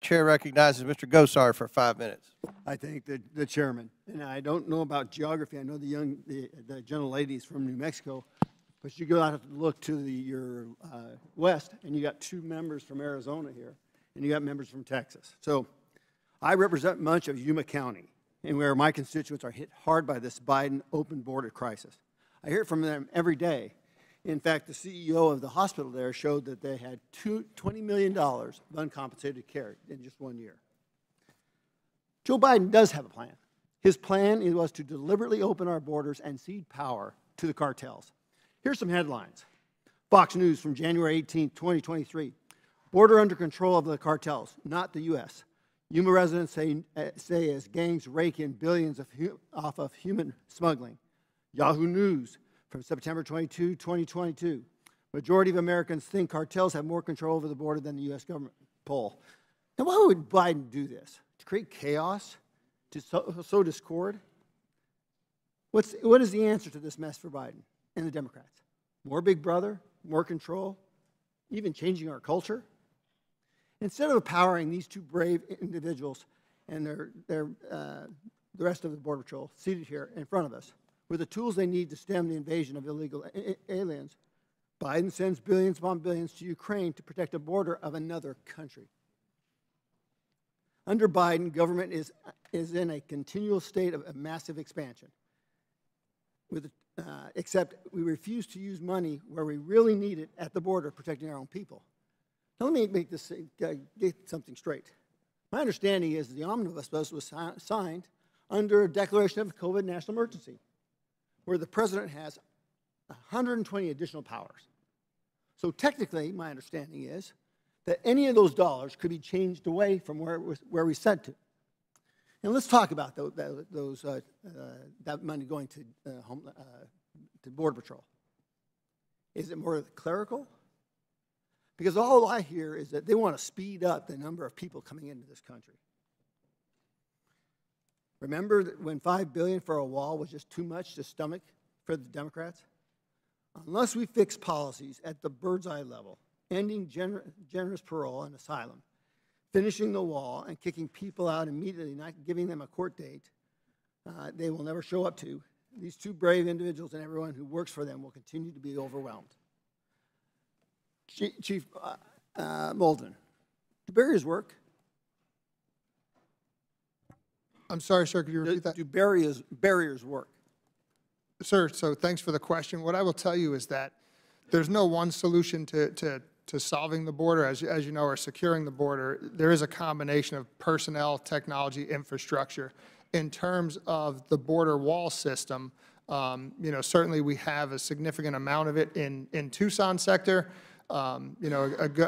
Chair recognizes Mr. Gosar for 5 minutes. I thank the chairman. And I don't know about geography. I know the gentle ladies from New Mexico, but you go out and look to your west, and you got 2 members from Arizona here, and you got members from Texas. So I represent much of Yuma County, and where my constituents are hit hard by this Biden open border crisis. I hear from them every day. In fact, the CEO of the hospital there showed that they had $20 million of uncompensated care in just 1 year. Joe Biden does have a plan. His plan was to deliberately open our borders and cede power to the cartels. Here's some headlines. Fox News from January 18, 2023. Border under control of the cartels, not the U.S. Yuma residents say as gangs rake in billions off of human smuggling. Yahoo News from September 22, 2022. Majority of Americans think cartels have more control over the border than the U.S. government. Poll. Now, why would Biden do this? To create chaos? To sow discord? What is the answer to this mess for Biden and the Democrats? More Big Brother? More control? Even changing our culture? Instead of empowering these 2 brave individuals and the rest of the Border Patrol seated here in front of us, with the tools they need to stem the invasion of illegal aliens, Biden sends billions upon billions to Ukraine to protect the border of another country. Under Biden, government is in a continual state of massive expansion. Except we refuse to use money where we really need it at the border, protecting our own people. Now let me make this get something straight. My understanding is the omnibus bill was signed under a declaration of a COVID national emergency, where the president has 120 additional powers. So technically, my understanding is that any of those dollars could be changed away from where we said to. And let's talk about that money going to Border Patrol. Is it more clerical? Because all I hear is that they want to speed up the number of people coming into this country. Remember when $5 billion for a wall was just too much to stomach for the Democrats? Unless we fix policies at the bird's eye level, ending generous parole and asylum, finishing the wall and kicking people out immediately, not giving them a court date they will never show up to, these 2 brave individuals and everyone who works for them will continue to be overwhelmed. Chief Molden, do barriers work? I'm sorry, sir, could you repeat that? Do barriers work? Sir, so thanks for the question. What I will tell you is that there's no one solution to solving the border, as you know, or securing the border. There is a combination of personnel, technology, infrastructure. In terms of the border wall system, certainly we have a significant amount of it in Tucson sector. I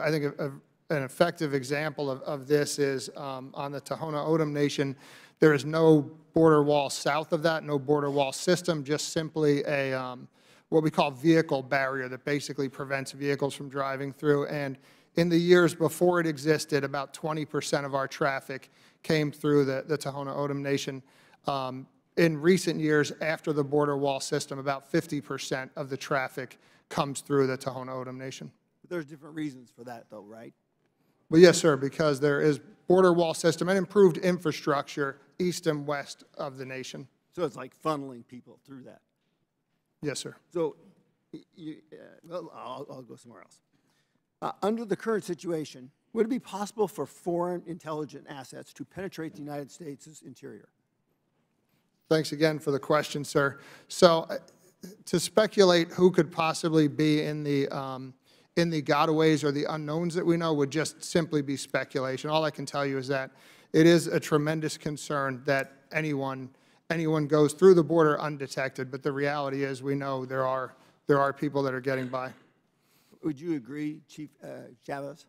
think an effective example of this is on the Tohono O'odham Nation. There is no border wall south of that, no border wall system, just simply a what we call vehicle barrier that basically prevents vehicles from driving through. And in the years before it existed, about 20% of our traffic came through the Tohono O'odham Nation. In recent years, after the border wall system, about 50% of the traffic comes through the Tohono O'odham Nation. But there's different reasons for that, though, right? Well, yes, sir, because there is border wall system and improved infrastructure east and west of the nation. So it's like funneling people through that. Yes, sir. So, I'll go somewhere else. Under the current situation, would it be possible for foreign intelligence assets to penetrate the United States' interior? Thanks again for the question, sir. So, to speculate who could possibly be in the gotaways or the unknowns that we know would just simply be speculation. All I can tell you is that it is a tremendous concern that anyone goes through the border undetected, but the reality is we know there are people that are getting by. Would you agree, Chief Chavez?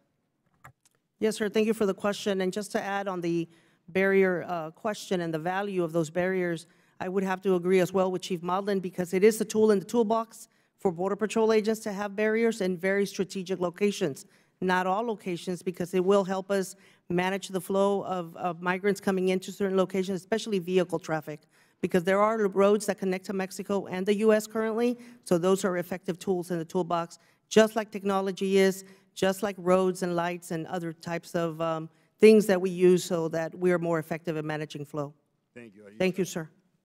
Yes, sir. Thank you for the question. And just to add on the barrier question and the value of those barriers, I would have to agree as well with Chief Modlin, because it is a tool in the toolbox for Border Patrol agents to have barriers in very strategic locations. Not all locations, because it will help us manage the flow of migrants coming into certain locations, especially vehicle traffic, because there are roads that connect to Mexico and the U.S. currently, so those are effective tools in the toolbox, just like technology is, just like roads and lights and other types of things that we use so that we are more effective at managing flow. Thank you. Thank you, sir.